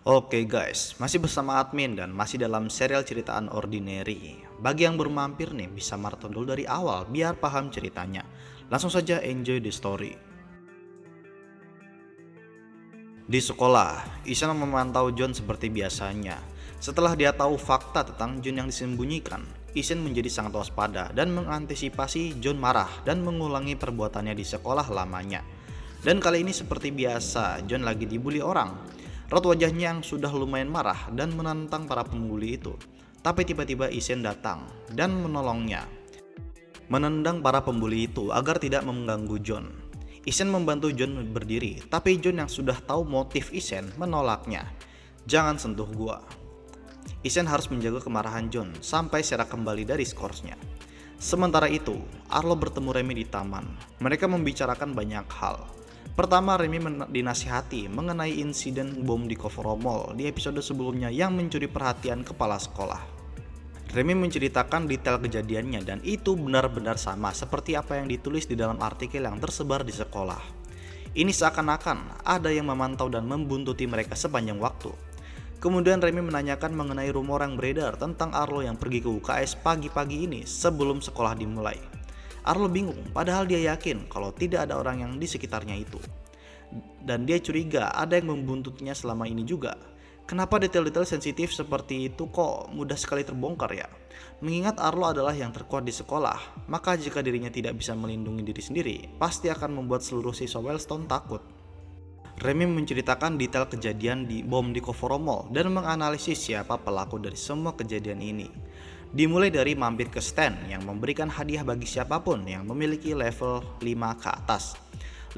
Oke guys, masih bersama admin dan masih dalam serial cerita Unordinary. Bagi yang baru mampir nih, bisa maraton dulu dari awal biar paham ceritanya. Langsung saja enjoy the story. Di sekolah, Ishan memantau John seperti biasanya. Setelah dia tahu fakta tentang John yang disembunyikan, Ishan menjadi sangat waspada dan mengantisipasi John marah dan mengulangi perbuatannya di sekolah lamanya. Dan kali ini seperti biasa, John lagi dibully orang. Raut wajahnya yang sudah lumayan marah dan menantang para pembuli itu. Tapi tiba-tiba Ishan datang dan menolongnya, menendang para pembuli itu agar tidak mengganggu John. Ishan membantu John berdiri, tapi John yang sudah tahu motif Ishan menolaknya. "Jangan sentuh gua." Ishan harus menjaga kemarahan John sampai Sarah kembali dari skorsnya. Sementara itu, Arlo bertemu Remy di taman. Mereka membicarakan banyak hal. Pertama, Remy dinasihati mengenai insiden bom di Koforomol di episode sebelumnya yang mencuri perhatian kepala sekolah. Remy menceritakan detail kejadiannya dan itu benar-benar sama seperti apa yang ditulis di dalam artikel yang tersebar di sekolah. Ini seakan-akan ada yang memantau dan membuntuti mereka sepanjang waktu. Kemudian Remy menanyakan mengenai rumor yang beredar tentang Arlo yang pergi ke UKS pagi-pagi ini sebelum sekolah dimulai. Arlo bingung, padahal dia yakin kalau tidak ada orang yang di sekitarnya itu. Dan dia curiga ada yang membuntutnya selama ini juga. Kenapa detail-detail sensitif seperti itu kok mudah sekali terbongkar ya? Mengingat Arlo adalah yang terkuat di sekolah, maka jika dirinya tidak bisa melindungi diri sendiri, pasti akan membuat seluruh siswa Wellstone takut. Remy menceritakan detail kejadian di bom di Koforomol dan menganalisis siapa pelaku dari semua kejadian ini. Dimulai dari mampir ke stand yang memberikan hadiah bagi siapapun yang memiliki level 5 ke atas.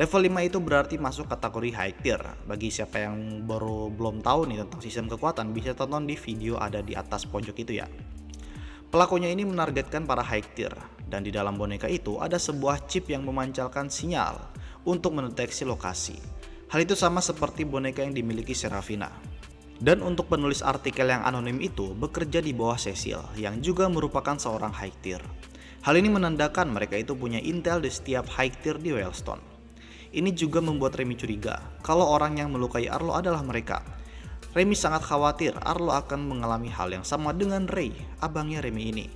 Level 5 itu berarti masuk kategori high tier. Bagi siapa yang baru belum tahu nih tentang sistem kekuatan, bisa tonton di video ada di atas pojok itu ya. Pelakunya ini menargetkan para high tier, dan di dalam boneka itu ada sebuah chip yang memancarkan sinyal untuk mendeteksi lokasi. Hal itu sama seperti boneka yang dimiliki Serafina. Dan untuk penulis artikel yang anonim itu bekerja di bawah Cecil yang juga merupakan seorang high tier. Hal ini menandakan mereka itu punya intel di setiap high tier di Wellstone. Ini juga membuat Remy curiga kalau orang yang melukai Arlo adalah mereka. Remy sangat khawatir Arlo akan mengalami hal yang sama dengan Ray, abangnya Remy ini.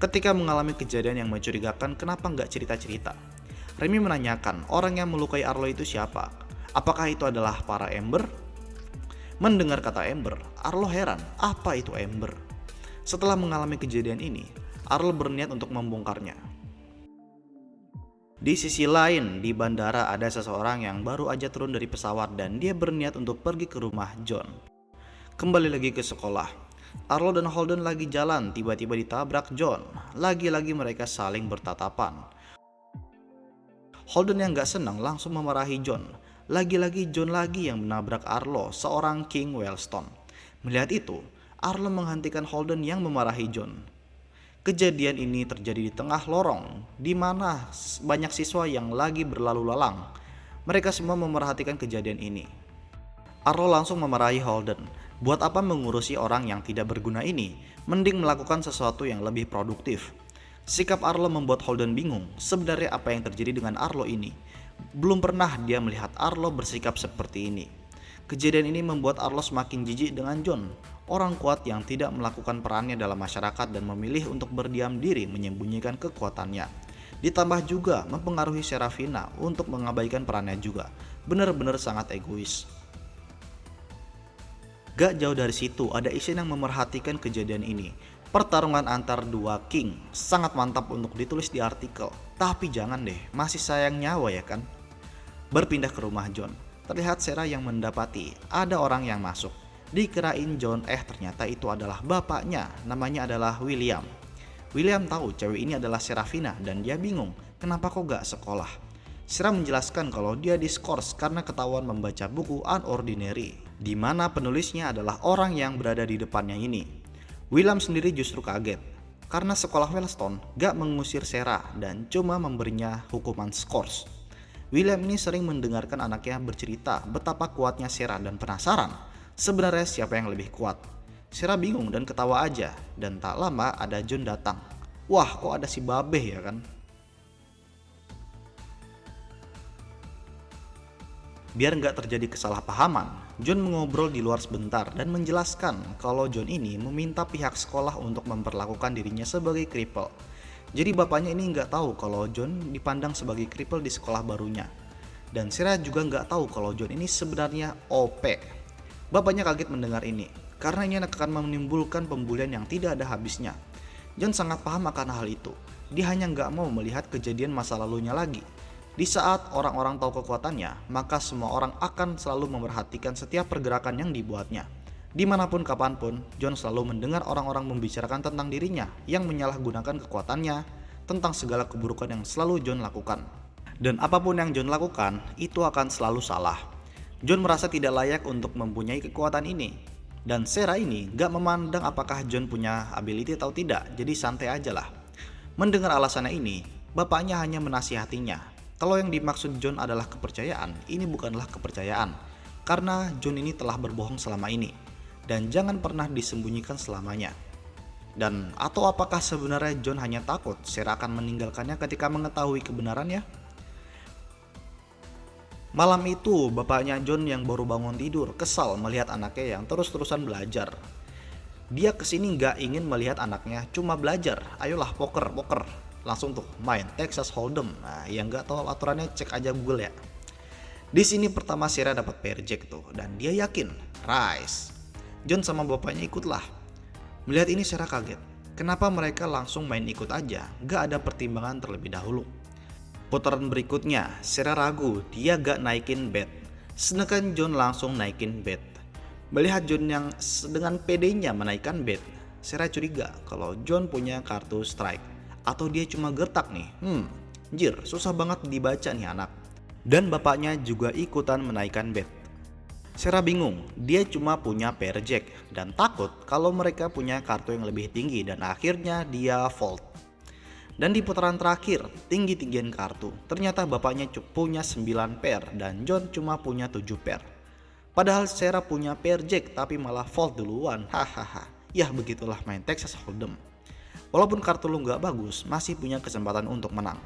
Ketika mengalami kejadian yang mencurigakan, kenapa nggak cerita-cerita? Remy menanyakan orang yang melukai Arlo itu siapa? Apakah itu adalah para Ember? Mendengar kata Ember, Arlo heran, apa itu Ember? Setelah mengalami kejadian ini, Arlo berniat untuk membongkarnya. Di sisi lain, di bandara ada seseorang yang baru aja turun dari pesawat dan dia berniat untuk pergi ke rumah John. Kembali lagi ke sekolah, Arlo dan Holden lagi jalan, tiba-tiba ditabrak John. Lagi-lagi mereka saling bertatapan. Holden yang gak senang langsung memarahi John. Lagi-lagi John lagi yang menabrak Arlo, seorang King Wellstone. Melihat itu, Arlo menghentikan Holden yang memarahi John. Kejadian ini terjadi di tengah lorong, di mana banyak siswa yang lagi berlalu lalang. Mereka semua memerhatikan kejadian ini. Arlo langsung memarahi Holden. Buat apa mengurusi orang yang tidak berguna ini? Mending melakukan sesuatu yang lebih produktif. Sikap Arlo membuat Holden bingung sebenarnya apa yang terjadi dengan Arlo ini. Belum pernah dia melihat Arlo bersikap seperti ini. Kejadian ini membuat Arlo semakin jijik dengan John, orang kuat yang tidak melakukan perannya dalam masyarakat dan memilih untuk berdiam diri menyembunyikan kekuatannya. Ditambah juga mempengaruhi Serafina untuk mengabaikan perannya juga. Benar-benar sangat egois. Gak jauh dari situ ada Ishan yang memerhatikan kejadian ini. Pertarungan antar dua king sangat mantap untuk ditulis di artikel. Tapi jangan deh, masih sayang nyawa ya kan? Berpindah ke rumah John, terlihat Sarah yang mendapati ada orang yang masuk. Dikirain John, ternyata itu adalah bapaknya, namanya adalah William. William tahu cewek ini adalah Serafina dan dia bingung, kenapa kok gak sekolah? Sarah menjelaskan kalau dia diskors karena ketahuan membaca buku Unordinary, di mana penulisnya adalah orang yang berada di depannya ini. William sendiri justru kaget, karena sekolah Wellstone gak mengusir Sarah dan cuma memberinya hukuman skors. William ini sering mendengarkan anaknya bercerita betapa kuatnya Sarah dan penasaran sebenarnya siapa yang lebih kuat. Sarah bingung dan ketawa aja, dan tak lama ada John datang. Wah, kok ada si Babeh ya kan? Biar nggak terjadi kesalahpahaman, John mengobrol di luar sebentar dan menjelaskan kalau John ini meminta pihak sekolah untuk memperlakukan dirinya sebagai cripple. Jadi bapaknya ini nggak tahu kalau John dipandang sebagai cripple di sekolah barunya. Dan Sarah juga nggak tahu kalau John ini sebenarnya OP. Bapaknya kaget mendengar ini, karena ini akan menimbulkan pembulian yang tidak ada habisnya. John sangat paham akan hal itu. Dia hanya nggak mau melihat kejadian masa lalunya lagi. Di saat orang-orang tahu kekuatannya, maka semua orang akan selalu memperhatikan setiap pergerakan yang dibuatnya. Dimanapun kapanpun, John selalu mendengar orang-orang membicarakan tentang dirinya yang menyalahgunakan kekuatannya, tentang segala keburukan yang selalu John lakukan. Dan apapun yang John lakukan, itu akan selalu salah. John merasa tidak layak untuk mempunyai kekuatan ini. Dan Sarah ini gak memandang apakah John punya ability atau tidak, jadi santai aja lah. Mendengar alasannya ini, bapaknya hanya menasihatinya. Kalau yang dimaksud John adalah kepercayaan, ini bukanlah kepercayaan. Karena John ini telah berbohong selama ini. Dan jangan pernah disembunyikan selamanya. Dan atau apakah sebenarnya John hanya takut Sarah akan meninggalkannya ketika mengetahui kebenarannya? Malam itu bapaknya John yang baru bangun tidur kesal melihat anaknya yang terus-terusan belajar. Dia kesini gak ingin melihat anaknya cuma belajar. Ayolah poker. Langsung tuh main Texas Hold'em. Nah, yang gak tahu aturannya cek aja Google ya. Di sini pertama Sarah dapat pair jack tuh dan dia yakin Rise. John sama bapaknya ikutlah. Melihat ini Sarah kaget. Kenapa mereka langsung main ikut aja? Gak ada pertimbangan terlebih dahulu. Putaran berikutnya Sarah ragu, dia gak naikin bet. Sedangkan John langsung naikin bet. Melihat John yang dengan pedenya menaikkan bet, Sarah curiga kalau John punya kartu strike. Atau dia cuma gertak nih. Jir, susah banget dibaca nih anak. Dan bapaknya juga ikutan menaikkan bet. Sarah bingung, dia cuma punya pair jack dan takut kalau mereka punya kartu yang lebih tinggi dan akhirnya dia fold. Dan di putaran terakhir, tinggi-tinggian kartu, ternyata bapaknya punya 9 pair dan John cuma punya 7 pair. Padahal Sarah punya pair jack tapi malah fold duluan, hahaha. Ya begitulah main Texas Hold'em. Walaupun kartu lu gak bagus, masih punya kesempatan untuk menang.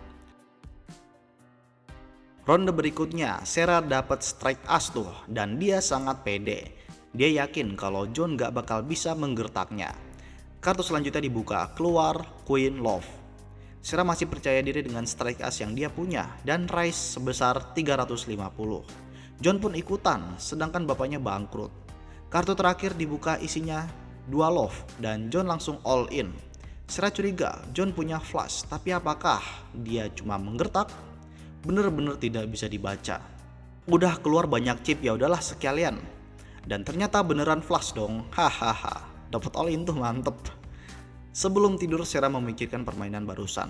Ronde berikutnya, Sarah dapat strike as tuh dan dia sangat pede. Dia yakin kalau John gak bakal bisa menggertaknya. Kartu selanjutnya dibuka, keluar Queen Love. Sarah masih percaya diri dengan strike as yang dia punya dan raise sebesar 350. John pun ikutan, sedangkan bapaknya bangkrut. Kartu terakhir dibuka isinya 2 love dan John langsung all in. Sarah curiga John punya flush, tapi apakah dia cuma menggertak? Bener-bener tidak bisa dibaca. Udah keluar banyak chip, ya udahlah sekalian. Dan ternyata beneran flush dong. Hahaha. Dapat all in tuh, mantep. Sebelum tidur Sarah memikirkan permainan barusan.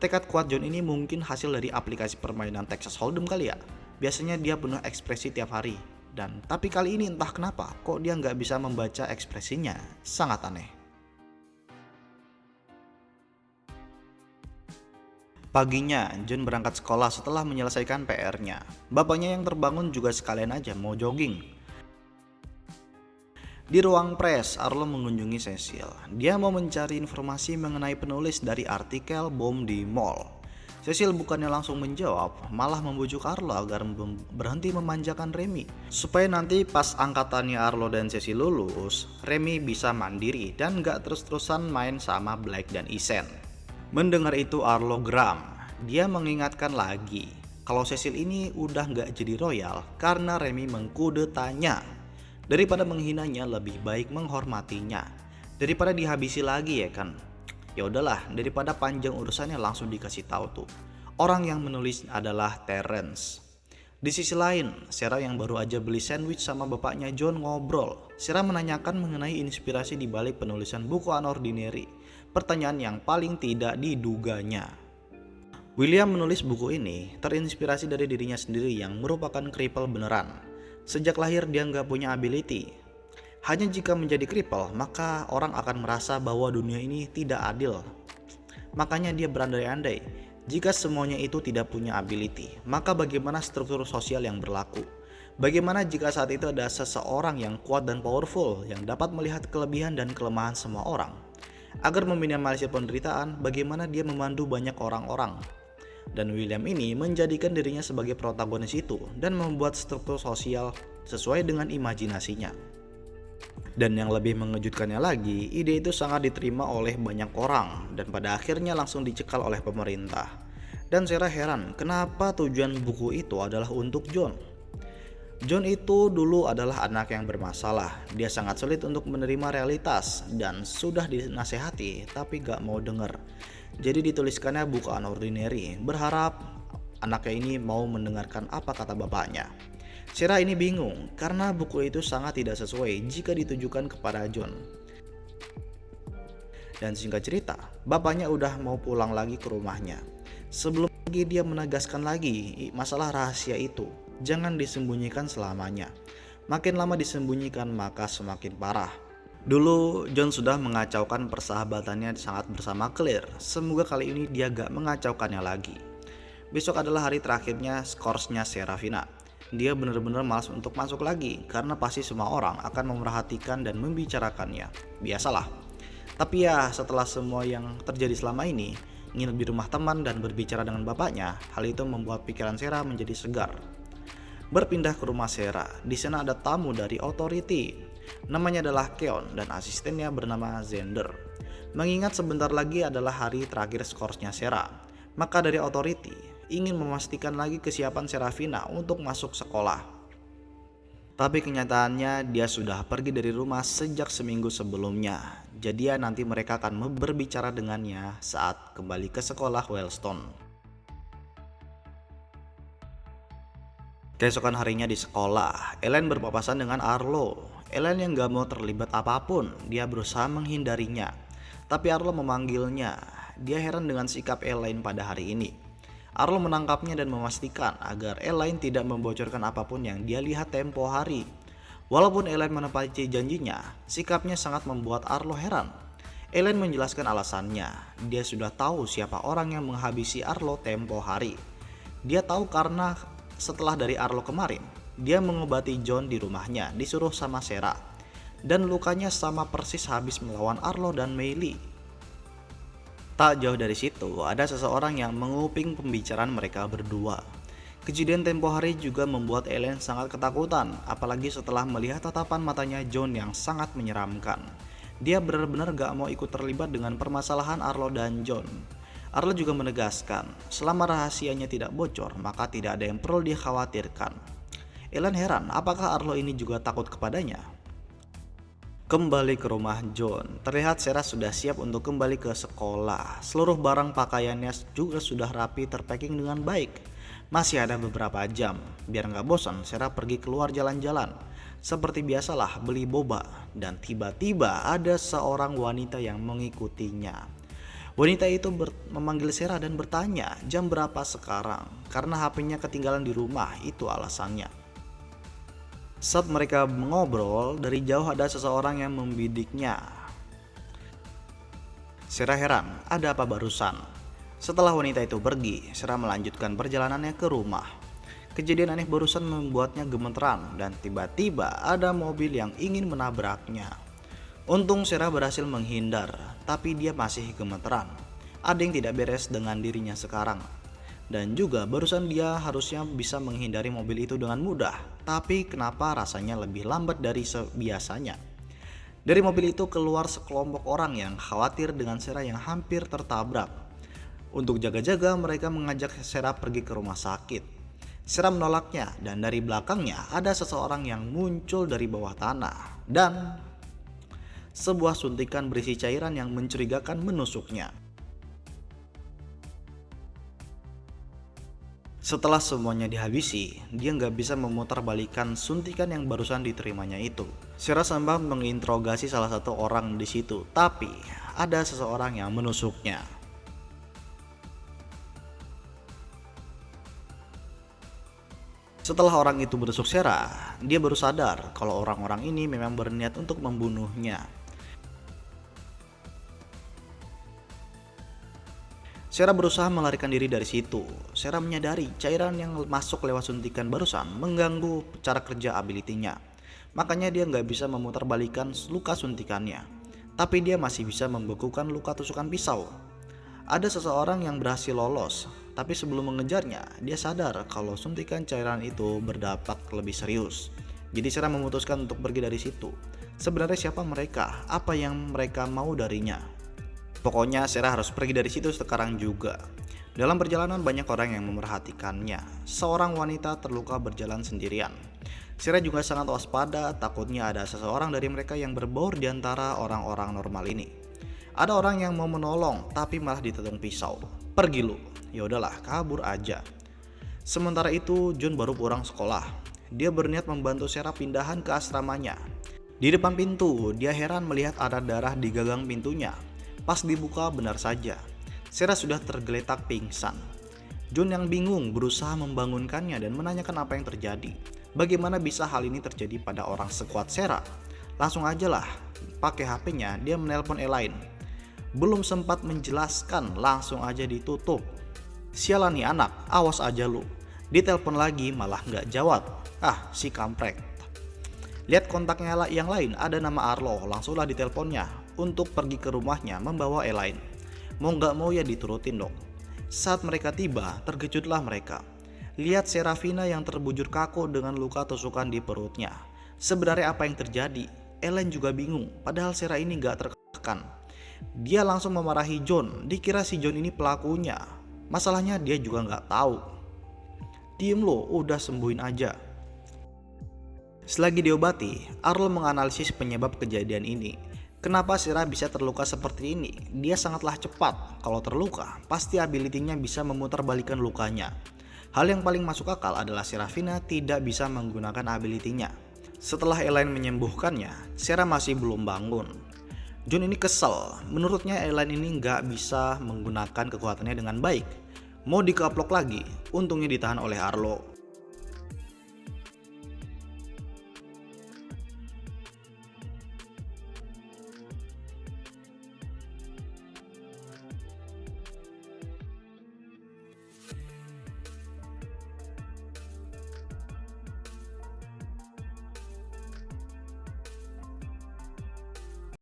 Tekad kuat John ini mungkin hasil dari aplikasi permainan Texas Hold'em kali ya. Biasanya dia penuh ekspresi tiap hari. Tapi kali ini entah kenapa kok dia nggak bisa membaca ekspresinya. Sangat aneh. Paginya, John berangkat sekolah setelah menyelesaikan PR-nya. Bapaknya yang terbangun juga sekalian aja mau jogging. Di ruang press, Arlo mengunjungi Cecil. Dia mau mencari informasi mengenai penulis dari artikel bom di mall. Cecil bukannya langsung menjawab, malah membujuk Arlo agar berhenti memanjakan Remy. Supaya nanti pas angkatannya Arlo dan Cecil lulus, Remy bisa mandiri dan gak terus-terusan main sama Black dan Isen. Mendengar itu Arlo geram. Dia mengingatkan lagi kalau Cecil ini udah gak jadi royal karena Remy mengkudetanya. Daripada menghinanya lebih baik menghormatinya. Daripada dihabisi lagi ya kan. Ya udahlah, daripada panjang urusannya langsung dikasih tahu tuh. Orang yang menulis adalah Terence. Di sisi lain, Sarah yang baru aja beli sandwich sama bapaknya John ngobrol. Sarah menanyakan mengenai inspirasi di balik penulisan buku Unordinary. Pertanyaan yang paling tidak diduganya. William menulis buku ini terinspirasi dari dirinya sendiri yang merupakan cripple beneran. Sejak lahir dia nggak punya ability. Hanya jika menjadi cripple, maka orang akan merasa bahwa dunia ini tidak adil. Makanya dia berandai-andai, jika semuanya itu tidak punya ability, maka bagaimana struktur sosial yang berlaku? Bagaimana jika saat itu ada seseorang yang kuat dan powerful yang dapat melihat kelebihan dan kelemahan semua orang? Agar meminimalisir penderitaan, bagaimana dia memandu banyak orang-orang? Dan William ini menjadikan dirinya sebagai protagonis itu dan membuat struktur sosial sesuai dengan imajinasinya. Dan yang lebih mengejutkannya lagi, ide itu sangat diterima oleh banyak orang dan pada akhirnya langsung dicekal oleh pemerintah. Dan Sarah heran kenapa tujuan buku itu adalah untuk John. John itu dulu adalah anak yang bermasalah. Dia sangat sulit untuk menerima realitas dan sudah dinasehati tapi gak mau denger. Jadi dituliskannya buku Unordinary, berharap anaknya ini mau mendengarkan apa kata bapaknya. Sarah ini bingung karena buku itu sangat tidak sesuai jika ditujukan kepada John. Dan singkat cerita, bapaknya udah mau pulang lagi ke rumahnya. Sebelum pergi dia menegaskan lagi masalah rahasia itu, jangan disembunyikan selamanya. Makin lama disembunyikan maka semakin parah. Dulu John sudah mengacaukan persahabatannya sangat bersama Claire. Semoga kali ini dia gak mengacaukannya lagi. Besok adalah hari terakhirnya skorsnya Serafina. Dia benar-benar malas untuk masuk lagi karena pasti semua orang akan memerhatikan dan membicarakannya. Biasalah. Tapi ya setelah semua yang terjadi selama ini, nginep di rumah teman dan berbicara dengan bapaknya, hal itu membuat pikiran Sarah menjadi segar. Berpindah ke rumah Sarah, di sana ada tamu dari Authority. Namanya adalah Keon dan asistennya bernama Xander. Mengingat sebentar lagi adalah hari terakhir skorsnya Sarah, maka dari Authority ingin memastikan lagi kesiapan Serafina untuk masuk sekolah. Tapi kenyataannya dia sudah pergi dari rumah sejak seminggu sebelumnya. Jadi ya nanti mereka akan berbicara dengannya saat kembali ke sekolah Wellstone. Keesokan harinya di sekolah, Ellen berpapasan dengan Arlo. Ellen yang gak mau terlibat apapun, dia berusaha menghindarinya. Tapi Arlo memanggilnya. Dia heran dengan sikap Ellen pada hari ini. Arlo menangkapnya dan memastikan agar Elaine tidak membocorkan apapun yang dia lihat tempo hari. Walaupun Elaine menepati janjinya, sikapnya sangat membuat Arlo heran. Elaine menjelaskan alasannya, dia sudah tahu siapa orang yang menghabisi Arlo tempo hari. Dia tahu karena setelah dari Arlo kemarin, dia mengobati John di rumahnya, disuruh sama Sarah. Dan lukanya sama persis habis melawan Arlo dan Meili. Tak jauh dari situ, ada seseorang yang menguping pembicaraan mereka berdua. Kejadian tempo hari juga membuat Ellen sangat ketakutan, apalagi setelah melihat tatapan matanya John yang sangat menyeramkan. Dia benar-benar gak mau ikut terlibat dengan permasalahan Arlo dan John. Arlo juga menegaskan, selama rahasianya tidak bocor, maka tidak ada yang perlu dikhawatirkan. Ellen heran, apakah Arlo ini juga takut kepadanya? Kembali ke rumah John, terlihat Sarah sudah siap untuk kembali ke sekolah. Seluruh barang pakaiannya juga sudah rapi terpacking dengan baik. Masih ada beberapa jam, biar nggak bosan Sarah pergi keluar jalan-jalan. Seperti biasalah beli boba, dan tiba-tiba ada seorang wanita yang mengikutinya. Wanita itu memanggil Sarah dan bertanya jam berapa sekarang, karena HP-nya ketinggalan di rumah, itu alasannya. Saat mereka mengobrol, dari jauh ada seseorang yang membidiknya. Sarah heran, ada apa barusan? Setelah wanita itu pergi, Sarah melanjutkan perjalanannya ke rumah. Kejadian aneh barusan membuatnya gemeteran dan tiba-tiba ada mobil yang ingin menabraknya. Untung Sarah berhasil menghindar, tapi dia masih gemeteran. Ada yang tidak beres dengan dirinya sekarang. Dan juga barusan dia harusnya bisa menghindari mobil itu dengan mudah, tapi kenapa rasanya lebih lambat dari biasanya. Dari mobil itu keluar sekelompok orang yang khawatir dengan Sarah yang hampir tertabrak. Untuk jaga-jaga mereka mengajak Sarah pergi ke rumah sakit. Sarah menolaknya dan dari belakangnya ada seseorang yang muncul dari bawah tanah dan sebuah suntikan berisi cairan yang mencurigakan menusuknya. Setelah semuanya dihabisi, dia nggak bisa memutarbalikkan suntikan yang barusan diterimanya itu. Sarah sempat menginterogasi salah satu orang di situ, tapi ada seseorang yang menusuknya. Setelah orang itu menusuk Sarah, dia baru sadar kalau orang-orang ini memang berniat untuk membunuhnya. Sarah berusaha melarikan diri dari situ. Sarah menyadari cairan yang masuk lewat suntikan barusan mengganggu cara kerja ability-nya. Makanya dia nggak bisa memutarbalikkan luka suntikannya. Tapi dia masih bisa membekukan luka tusukan pisau. Ada seseorang yang berhasil lolos, tapi sebelum mengejarnya, dia sadar kalau suntikan cairan itu berdampak lebih serius. Jadi Sarah memutuskan untuk pergi dari situ. Sebenarnya siapa mereka? Apa yang mereka mau darinya? Pokoknya Sarah harus pergi dari situ sekarang juga. Dalam perjalanan banyak orang yang memerhatikannya. Seorang wanita terluka berjalan sendirian. Sarah juga sangat waspada, takutnya ada seseorang dari mereka yang berbaur di antara orang-orang normal ini. Ada orang yang mau menolong, tapi malah ditetung pisau. Pergi lu. Ya udahlah, kabur aja. Sementara itu, John baru pulang sekolah. Dia berniat membantu Sarah pindahan ke asramanya. Di depan pintu, dia heran melihat ada darah di gagang pintunya. Pas dibuka, benar saja, Sarah sudah tergeletak pingsan. John yang bingung berusaha membangunkannya dan menanyakan apa yang terjadi. Bagaimana bisa hal ini terjadi pada orang sekuat Sarah? Langsung aja lah, pakai HP-nya dia menelpon Elaine. Belum sempat menjelaskan, langsung aja ditutup. Sialan nih anak, awas aja lu. Ditelepon lagi malah nggak jawab. Ah, si kampret. Lihat kontaknya yang lain, ada nama Arlo, langsunglah diteleponnya untuk pergi ke rumahnya membawa Elaine. Mau nggak mau ya diturutin dong. Saat mereka tiba, terkejutlah mereka. Lihat Serafina yang terbujur kaku dengan luka tusukan di perutnya. Sebenarnya apa yang terjadi? Elaine juga bingung, padahal Sarah ini nggak tertekan. Dia langsung memarahi John, dikira si John ini pelakunya. Masalahnya dia juga nggak tahu. Diem lo, udah sembuhin aja. Selagi diobati, Arlo menganalisis penyebab kejadian ini. Kenapa Sarah bisa terluka seperti ini? Dia sangatlah cepat. Kalau terluka, pasti ability-nya bisa memutarbalikkan lukanya. Hal yang paling masuk akal adalah Serafina tidak bisa menggunakan ability-nya. Setelah Elaine menyembuhkannya, Sarah masih belum bangun. John ini kesel. Menurutnya Elaine ini nggak bisa menggunakan kekuatannya dengan baik. Mau dikaplok lagi, untungnya ditahan oleh Arlo.